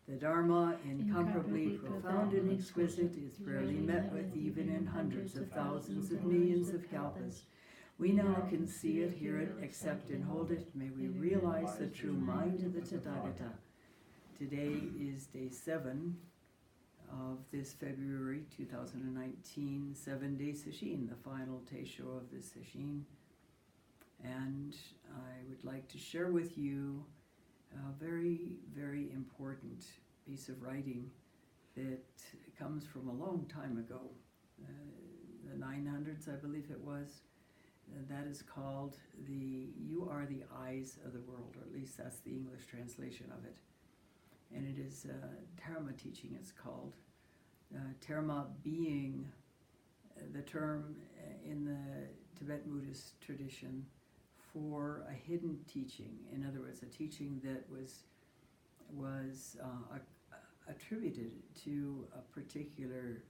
The Dharma, incomparably profound and exquisite, is rarely met with even in hundreds of thousands of millions of kalpas. We now can see it, hear it, accept and hold it. May we realize the true mind of the Tathagata. Today is day 7 of this February 2019 7-day sesshin, the final teisho of this sesshin. And I would like to share with you a very, very important piece of writing that comes from a long time ago, the 900s, I believe it was. That is called You Are the Eyes of the World, or at least that's the English translation of it. And it is Dharma teaching, it's called. Dharma being the term in the Tibetan Buddhist tradition for a hidden teaching. In other words, a teaching that was attributed to a particular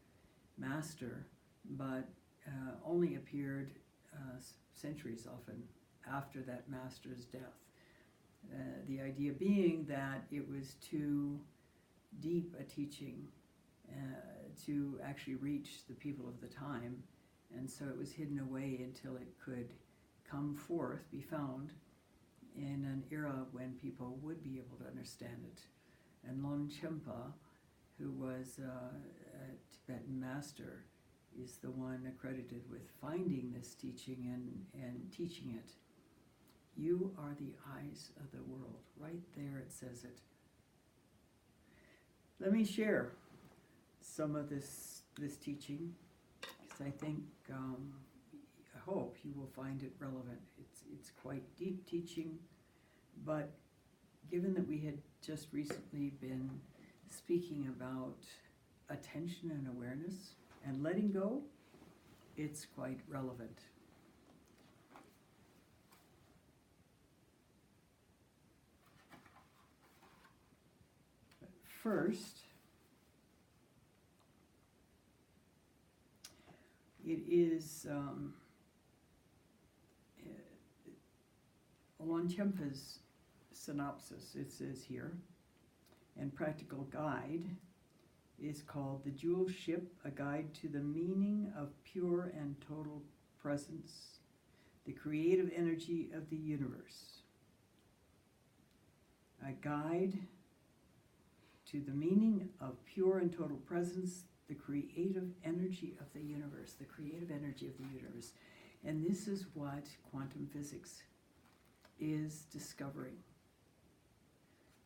master, but only appeared centuries often after that master's death. The idea being that it was too deep a teaching to actually reach the people of the time, and so it was hidden away until it could come forth, be found, in an era when people would be able to understand it. And Longchenpa, who was a Tibetan master, is the one accredited with finding this teaching and teaching it. You are the eyes of the world. Right there it says it. Let me share some of this teaching, because I think, I hope you will find it relevant. It's quite deep teaching, but given that we had just recently been speaking about attention and awareness and letting go, it's quite relevant. But first, it is Longchenpa's synopsis, it says here, and practical guide is called The Jewel Ship, a guide to the meaning of pure and total presence, the creative energy of the universe. A guide to the meaning of pure and total presence, the creative energy of the universe, the creative energy of the universe. And this is what quantum physics is discovering.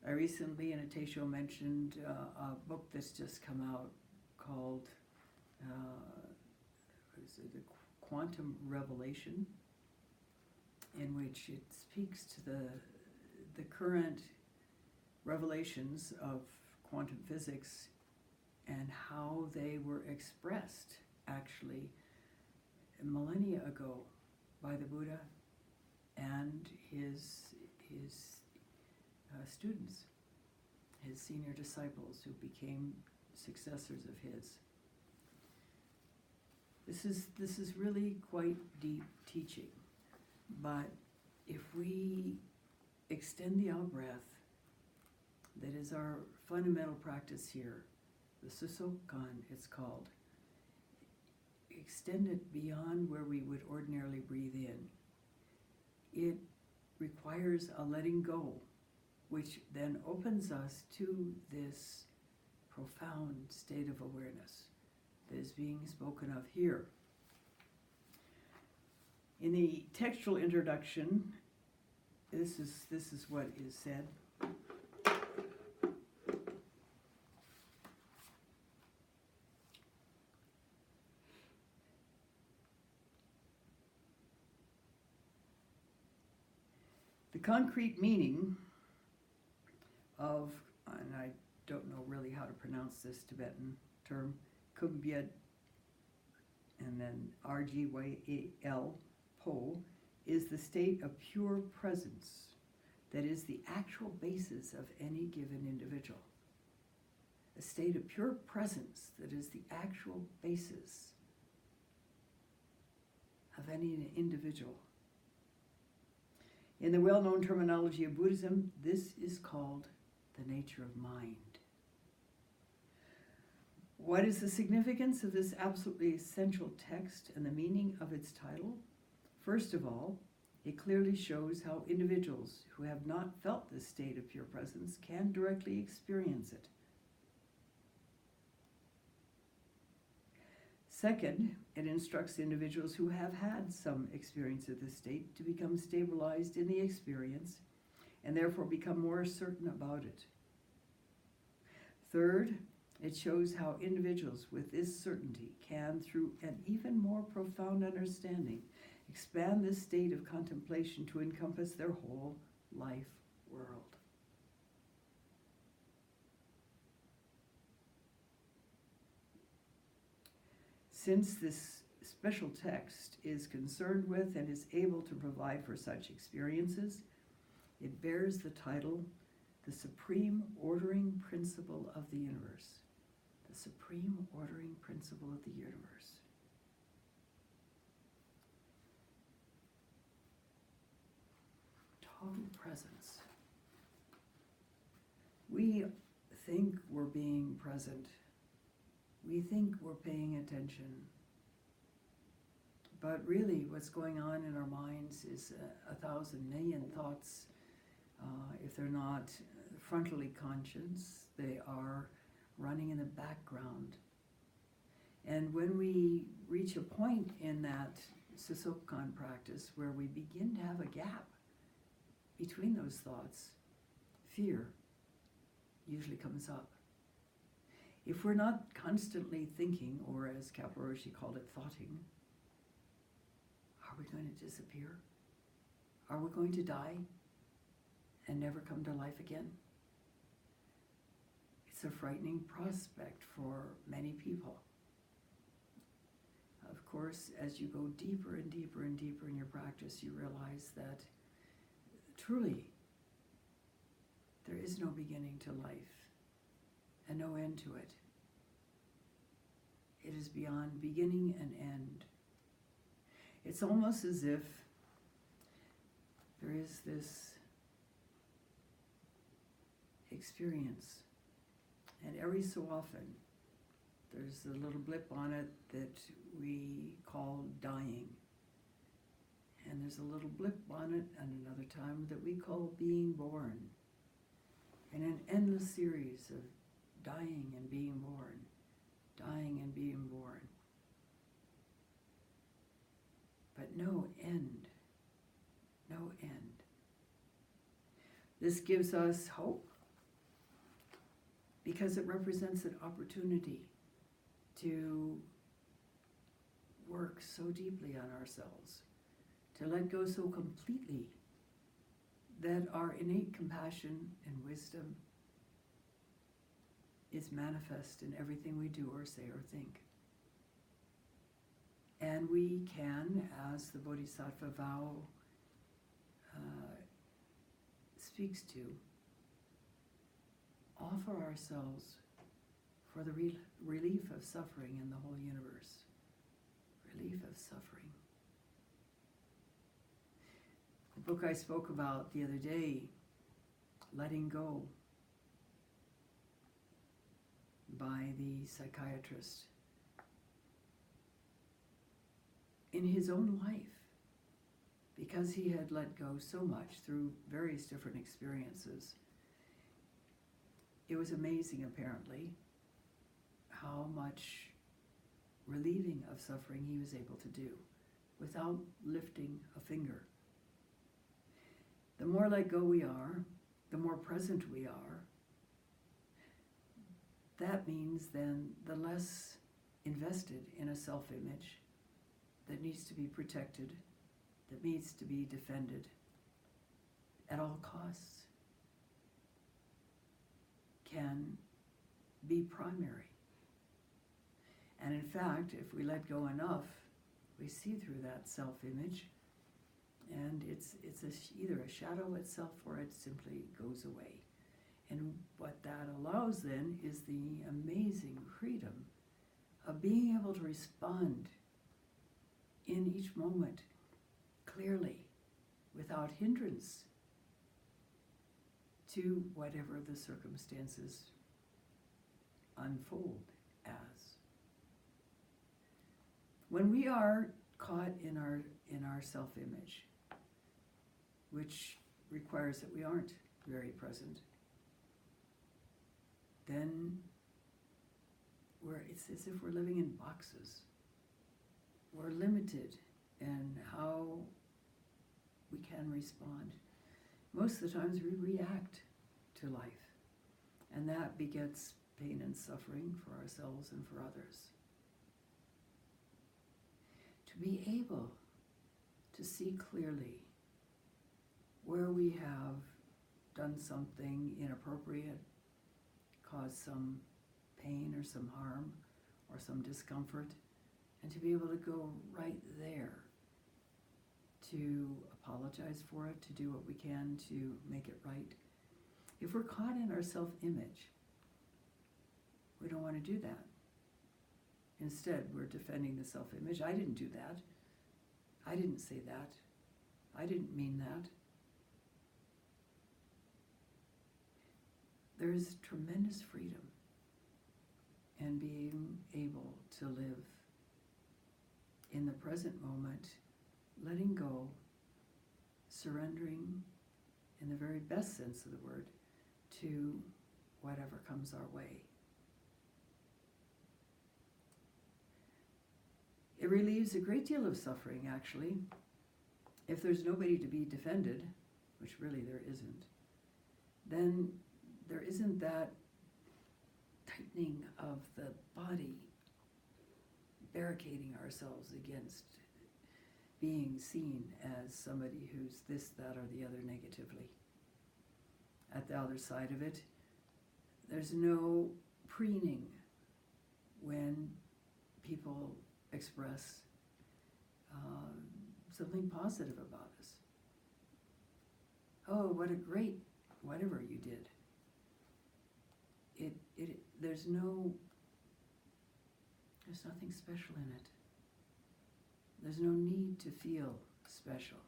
I recently in a teisho mentioned a book that's just come out called The Quantum Revelation, in which it speaks to the current revelations of quantum physics and how they were expressed actually millennia ago by the Buddha and his students, his senior disciples who became successors of his. This is really quite deep teaching, but if we extend the out-breath, that is our fundamental practice here, the Susok'kan it's called, extend it beyond where we would ordinarily breathe in. It requires a letting go, which then opens us to this profound state of awareness that is being spoken of here. In the textual introduction, this is what is said. The concrete meaning of, and I don't know really how to pronounce this Tibetan term, Kumbhyat, and then RGYAL, Po, is the state of pure presence that is the actual basis of any given individual. A state of pure presence that is the actual basis of any individual. In the well-known terminology of Buddhism, this is called the nature of mind. What is the significance of this absolutely essential text and the meaning of its title? First of all, it clearly shows how individuals who have not felt this state of pure presence can directly experience it. Second, it instructs individuals who have had some experience of this state to become stabilized in the experience and therefore become more certain about it. Third, it shows how individuals with this certainty can, through an even more profound understanding, expand this state of contemplation to encompass their whole life world. Since this special text is concerned with and is able to provide for such experiences, it bears the title, The Supreme Ordering Principle of the Universe. The Supreme Ordering Principle of the Universe. Total presence. We think we're being present. We think we're paying attention. But really what's going on in our minds is 1,000 million thoughts. If they're not frontally conscious, they are running in the background. And when we reach a point in that Susok'kan practice where we begin to have a gap between those thoughts, fear usually comes up. If we're not constantly thinking, or as Mitra-roshi called it, thoughting, are we going to disappear? Are we going to die and never come to life again? It's a frightening prospect for many people. Of course, as you go deeper and deeper and deeper in your practice, you realize that truly there is no beginning to life and no end to it. It is beyond beginning and end. It's almost as if there is this experience, and every so often there's a little blip on it that we call dying, and there's a little blip on it and another time that we call being born, and an endless series of dying and being born, dying and being born. But no end, no end. This gives us hope because it represents an opportunity to work so deeply on ourselves, to let go so completely that our innate compassion and wisdom is manifest in everything we do or say or think. And we can, as the Bodhisattva vow speaks to, offer ourselves for the relief of suffering in the whole universe. Relief of suffering. The book I spoke about the other day, Letting Go, by the psychiatrist. In his own life, because he had let go so much through various different experiences, it was amazing, apparently, how much relieving of suffering he was able to do without lifting a finger. The more let go we are, the more present we are, that means then the less invested in a self-image that needs to be protected, that needs to be defended at all costs, can be primary. And in fact, if we let go enough, we see through that self-image, and it's either a shadow itself or it simply goes away. And what that allows then is the amazing freedom of being able to respond in each moment clearly, without hindrance to whatever the circumstances unfold as. When we are caught in our self-image, which requires that we aren't very present, then it's as if we're living in boxes. We're limited in how we can respond. Most of the times we react to life, and that begets pain and suffering for ourselves and for others. To be able to see clearly where we have done something inappropriate, caused some pain or some harm or some discomfort, and to be able to go right there to apologize for it, to do what we can to make it right. If we're caught in our self-image, we don't want to do that. Instead, we're defending the self-image. I didn't do that. I didn't say that. I didn't mean that. There is tremendous freedom in being able to live in the present moment, letting go, surrendering, in the very best sense of the word, to whatever comes our way. It relieves a great deal of suffering, actually. If there's nobody to be defended, which really there isn't, then there isn't that tightening of the body, barricading ourselves against being seen as somebody who's this, that, or the other negatively. At the other side of it, there's no preening when people express something positive about us. Oh, what a great whatever you did. There's nothing special in it. There's no need to feel special.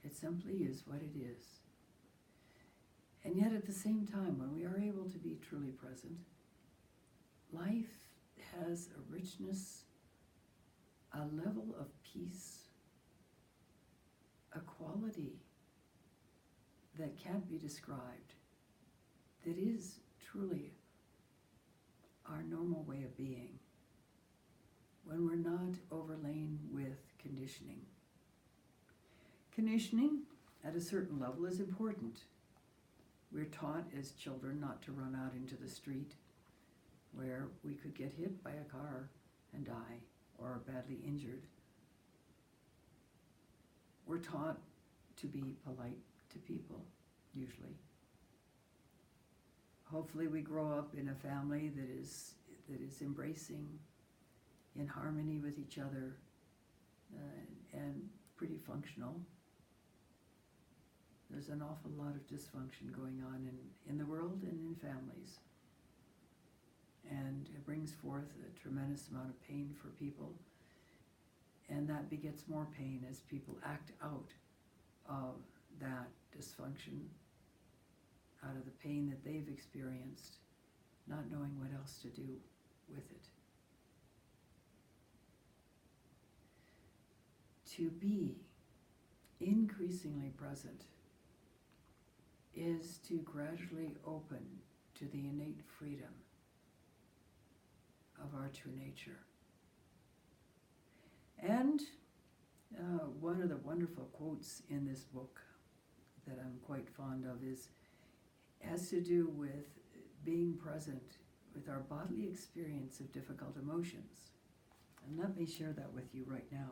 It simply is what it is. And yet at the same time, when we are able to be truly present, life has a richness, a level of peace, a quality that can't be described, that is truly our normal way of being, when we're not overlain with conditioning. Conditioning, at a certain level, is important. We're taught as children not to run out into the street where we could get hit by a car and die, or are badly injured. We're taught to be polite to people, usually. Hopefully we grow up in a family that is embracing, in harmony with each other, and pretty functional. There's an awful lot of dysfunction going on in the world and in families. And it brings forth a tremendous amount of pain for people. And that begets more pain as people act out of that dysfunction, out of the pain that they've experienced, not knowing what else to do with it. To be increasingly present is to gradually open to the innate freedom of our true nature. And one of the wonderful quotes in this book that I'm quite fond of has to do with being present with our bodily experience of difficult emotions. And let me share that with you right now.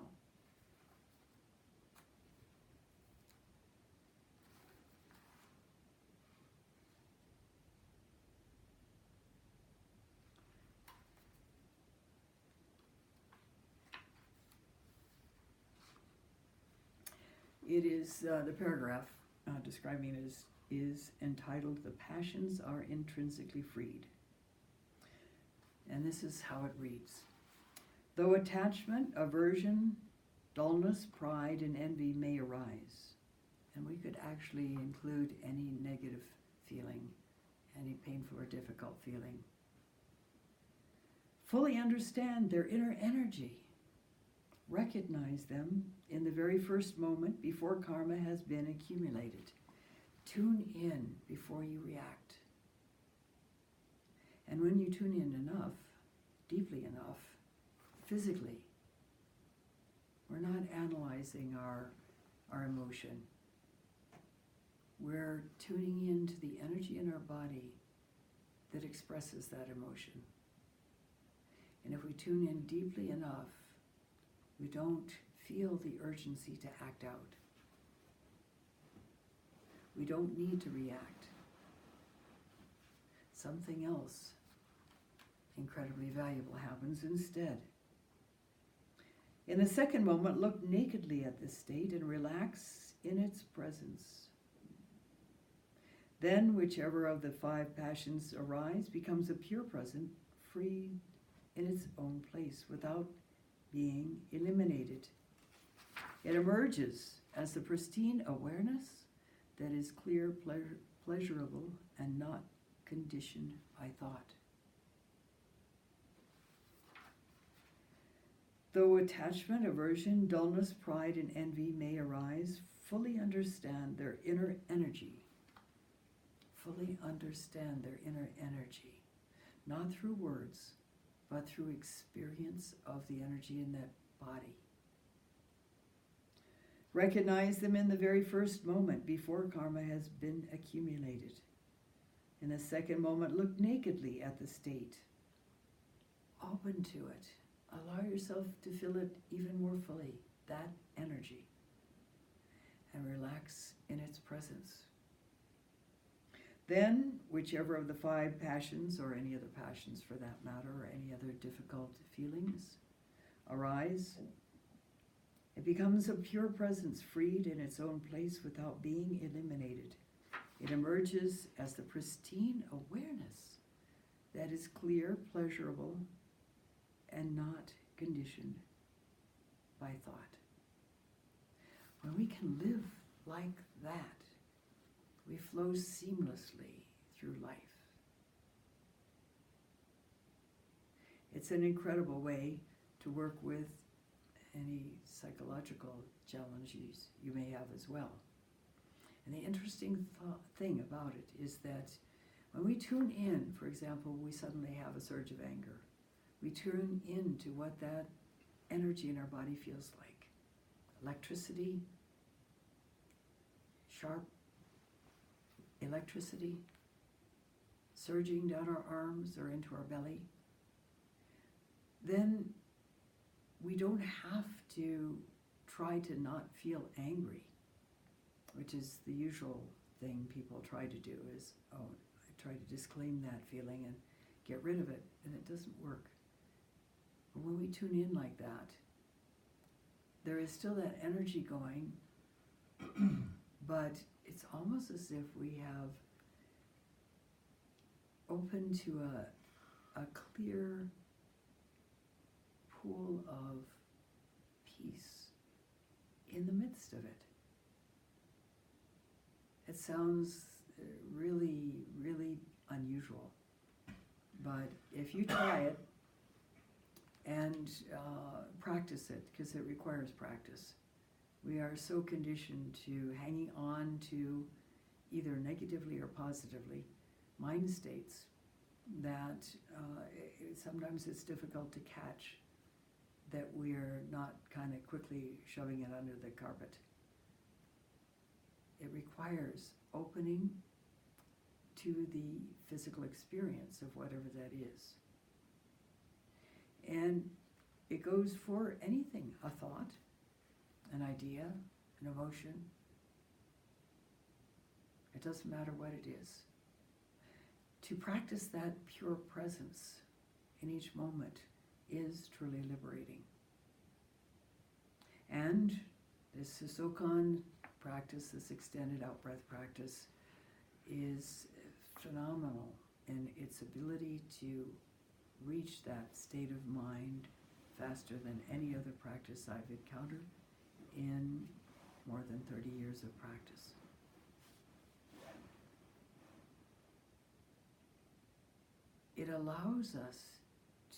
It is, the paragraph describing it is entitled, "The Passions Are Intrinsically Freed." And this is how it reads. Though attachment, aversion, dullness, pride, and envy may arise, and we could actually include any negative feeling, any painful or difficult feeling, Fully understand their inner energy. Recognize them in the very first moment before karma has been accumulated. Tune in before you react. And when you tune in enough, deeply enough, physically, we're not analyzing our emotion. We're tuning into the energy in our body that expresses that emotion. And if we tune in deeply enough, we don't feel the urgency to act out. We don't need to react. Something else incredibly valuable happens instead. In the second moment, look nakedly at this state and relax in its presence. Then, whichever of the 5 passions arise becomes a pure present, free in its own place without being eliminated. It emerges as the pristine awareness that is clear, pleasurable, and not conditioned by thought. Though attachment, aversion, dullness, pride, and envy may arise, fully understand their inner energy. Fully understand their inner energy, not through words, but through experience of the energy in that body. Recognize them in the very first moment before karma has been accumulated. In the second moment, look nakedly at the state. Open to it. Allow yourself to feel it even more fully, that energy, and relax in its presence. Then, whichever of the 5 passions, or any other passions for that matter, or any other difficult feelings arise, it becomes a pure presence, freed in its own place without being eliminated. It emerges as the pristine awareness that is clear, pleasurable, and not conditioned by thought. When we can live like that, we flow seamlessly through life. It's an incredible way to work with any psychological challenges you may have as well. And the interesting thing about it is that when we tune in, for example, we suddenly have a surge of anger. We tune into what that energy in our body feels like. Electricity, sharp electricity, surging down our arms or into our belly. Then we don't have to try to not feel angry, which is the usual thing people try to do is, I try to disclaim that feeling and get rid of it, and it doesn't work. But when we tune in like that, there is still that energy going, but it's almost as if we have opened to a clear pool of peace in the midst of it. It sounds really, really unusual, but if you try it and practice it, because it requires practice, we are so conditioned to hanging on to either negatively or positively mind states that sometimes it's difficult to catch that we're not kind of quickly shoving it under the carpet. It requires opening to the physical experience of whatever that is. And it goes for anything, a thought, an idea, an emotion. It doesn't matter what it is. To practice that pure presence in each moment is truly liberating. And this Susok'kan practice, this extended out-breath practice, is phenomenal in its ability to reach that state of mind faster than any other practice I've encountered in more than 30 years of practice. It allows us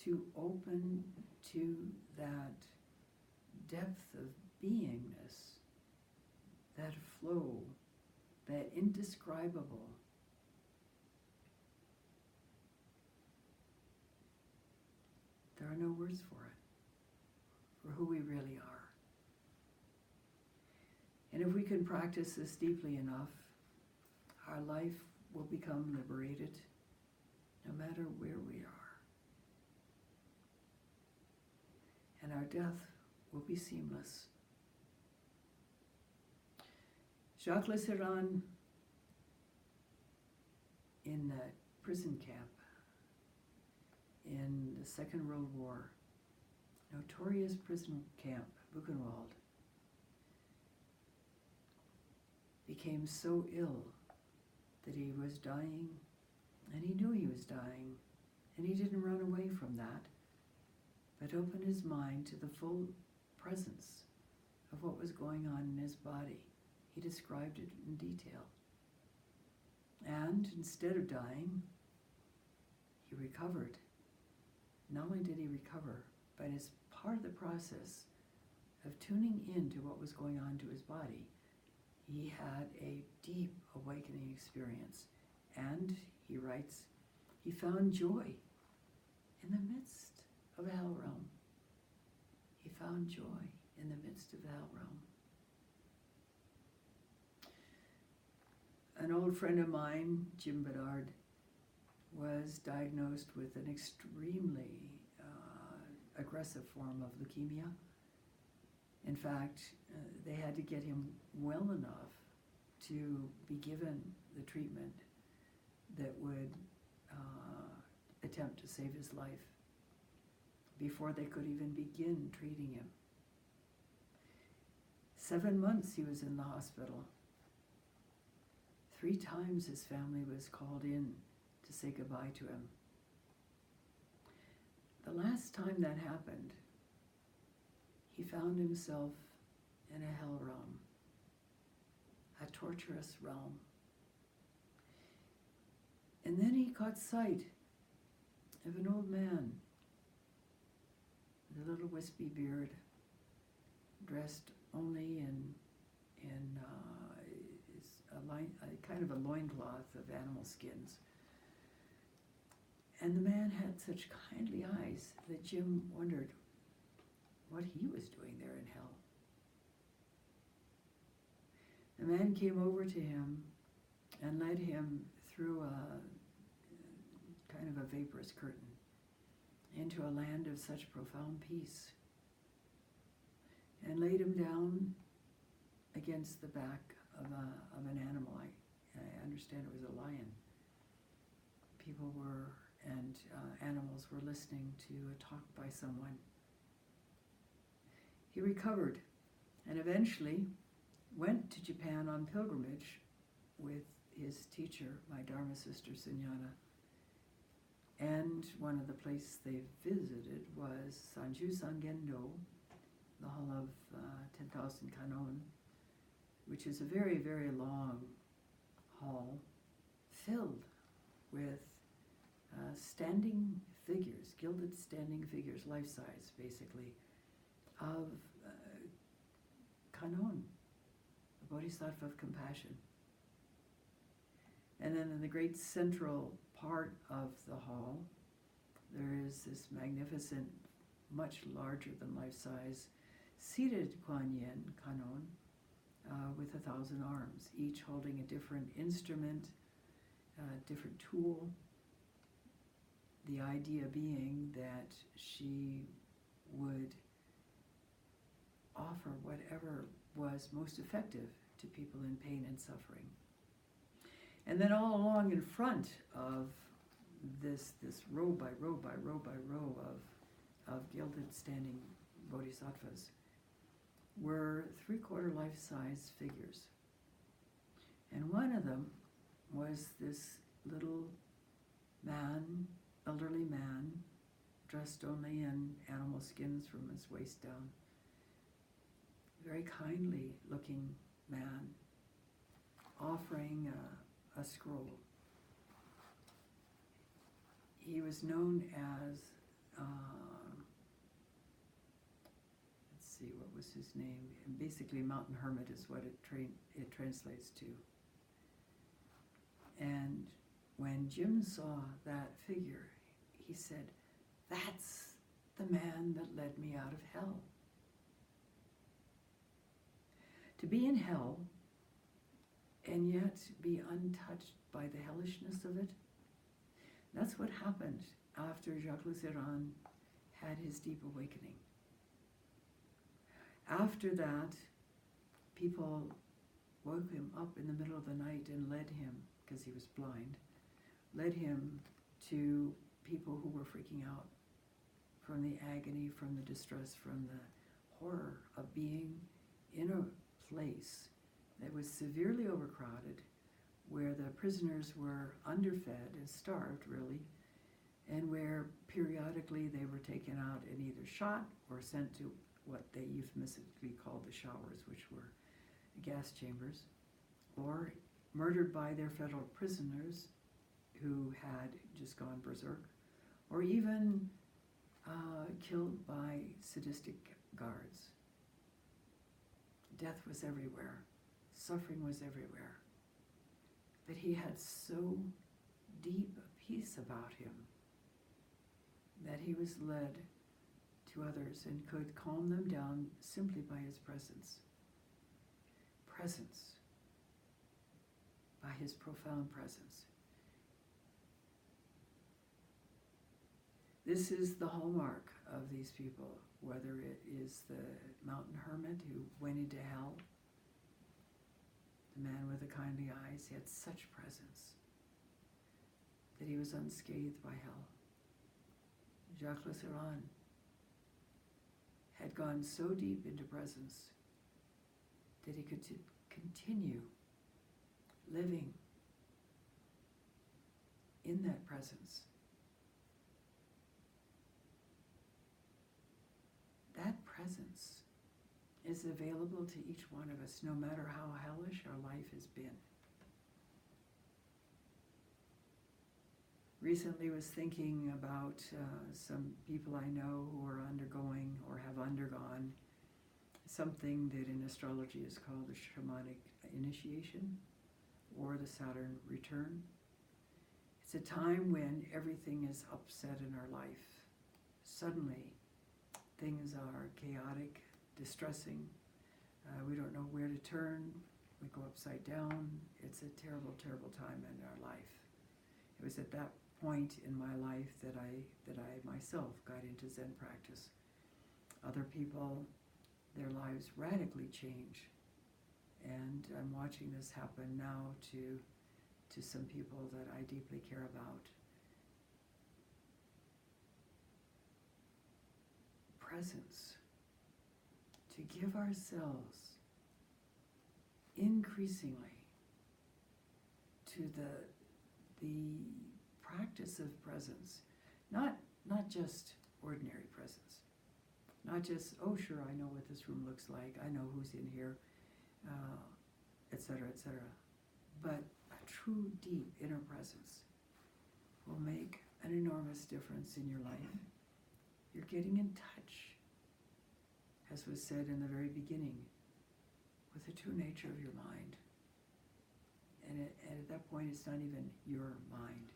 to open to that depth of beingness, that flow, that indescribable. There are no words for who we really are. And if we can practice this deeply enough, our life will become liberated no matter where we are. And our death will be seamless. Jacques Lasserand, in a prison camp in the Second World War, notorious prison camp, Buchenwald, became so ill that he was dying, and he knew he was dying, and he didn't run away from that, but opened his mind to the full presence of what was going on in his body. He described it in detail. And instead of dying, he recovered. Not only did he recover, but as part of the process of tuning into what was going on to his body, he had a deep awakening experience. And, he writes, he found joy in the midst of the hell realm. He found joy in the midst of the hell realm. An old friend of mine, Jim Bedard, was diagnosed with an extremely aggressive form of leukemia. In fact, they had to get him well enough to be given the treatment that would attempt to save his life before they could even begin treating him. 7 months he was in the hospital. 3 times his family was called in to say goodbye to him. The last time that happened, he found himself in a hell realm, a torturous realm. And then he caught sight of an old man with a little wispy beard, dressed only in a kind of a loincloth of animal skins. And the man had such kindly eyes that Jim wondered what he was doing there in hell. The man came over to him and led him through a kind of a vaporous curtain into a land of such profound peace, and laid him down against the back of an animal. I understand it was a lion. People were, and animals were listening to a talk by someone. He recovered and eventually went to Japan on pilgrimage with his teacher, my Dharma sister Sunyana. And one of the places they visited was Sanju Sangendo, the hall of 10,000 kanon, which is a very, very long hall filled with standing figures, gilded standing figures, life-size basically, of kanon, the Bodhisattva of compassion. And then in the great central part of the hall, there is this magnificent, much larger than life-size, seated Kuan Yin kanon with 1,000 arms, each holding a different instrument, different tool. The idea being that she would offer whatever was most effective to people in pain and suffering. And then all along in front of this row by row by row by row of gilded standing bodhisattvas were 3/4 life-size figures. And one of them was this little man, elderly man, dressed only in animal skins from his waist down. Very kindly looking man, offering a scroll. He was known as let's see, what was his name? And basically, mountain hermit is what it translates to. And when Jim saw that figure, he said, "That's the man that led me out of hell." To be in hell and yet be untouched by the hellishness of it, that's what happened after Jacques Lutheran had his deep awakening. After that, people woke him up in the middle of the night and led him, because he was blind, led him to people who were freaking out from the agony, from the distress, from the horror of being in a place that was severely overcrowded, where the prisoners were underfed and starved, really, and where periodically they were taken out and either shot or sent to what they euphemistically called the showers, which were gas chambers, or murdered by their fellow prisoners who had just gone berserk, or even killed by sadistic guards. Death was everywhere. Suffering was everywhere. But he had so deep a peace about him that he was led to others and could calm them down simply by his presence. Presence. By his profound presence. This is the hallmark of these people, whether it is the mountain hermit who went into hell, the man with the kindly eyes. He had such presence that he was unscathed by hell. Jacques Lutheran had gone so deep into presence that he could continue living in that presence. That presence is available to each one of us, no matter how hellish our life has been. Recently was thinking about some people I know who are undergoing or have undergone something that in astrology is called the shamanic initiation or the Saturn return. It's a time when everything is upset in our life. Suddenly, things are chaotic, distressing. We don't know where to turn. We go upside down. It's a terrible, terrible time in our life. It was at that point in my life that I myself got into Zen practice. Other people, their lives radically change. And I'm watching this happen now to some people that I deeply care about. Presence. To give ourselves increasingly to the practice of presence, not just ordinary presence, not just, oh sure, I know what this room looks like, I know who's in here, etc., etc. But a true deep inner presence will make an enormous difference in your life. You're getting in touch, as was said in the very beginning, with the true nature of your mind. And at that point, it's not even your mind.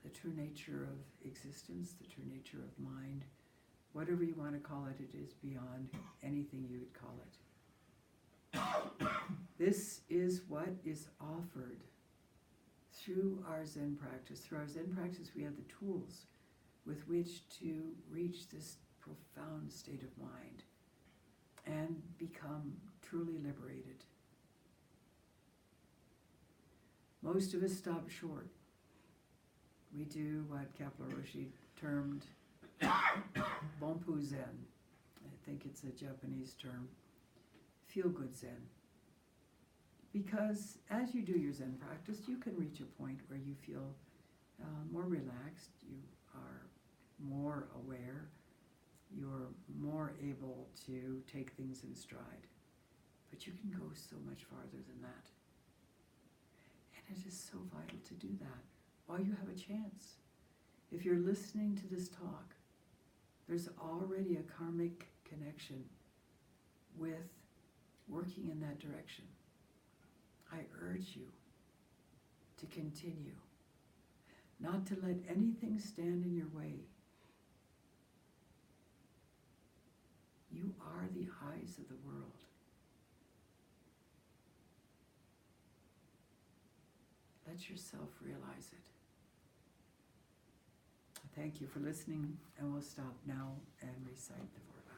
The true nature of existence, the true nature of mind, whatever you want to call it, it is beyond anything you would call it. This is what is offered through our Zen practice. Through our Zen practice, we have the tools with which to reach this profound state of mind and become truly liberated. Most of us stop short. We do what Mitra-roshi termed Bonpu Zen. I think it's a Japanese term. Feel-good Zen. Because as you do your Zen practice, you can reach a point where you feel more relaxed, you are more aware, you're more able to take things in stride. But you can go so much farther than that. And it is so vital to do that while you have a chance. If you're listening to this talk, there's already a karmic connection with working in that direction. I urge you to continue, not to let anything stand in your way. You are the eyes of the world. Let yourself realize it. Thank you for listening, and we'll stop now and recite the verse.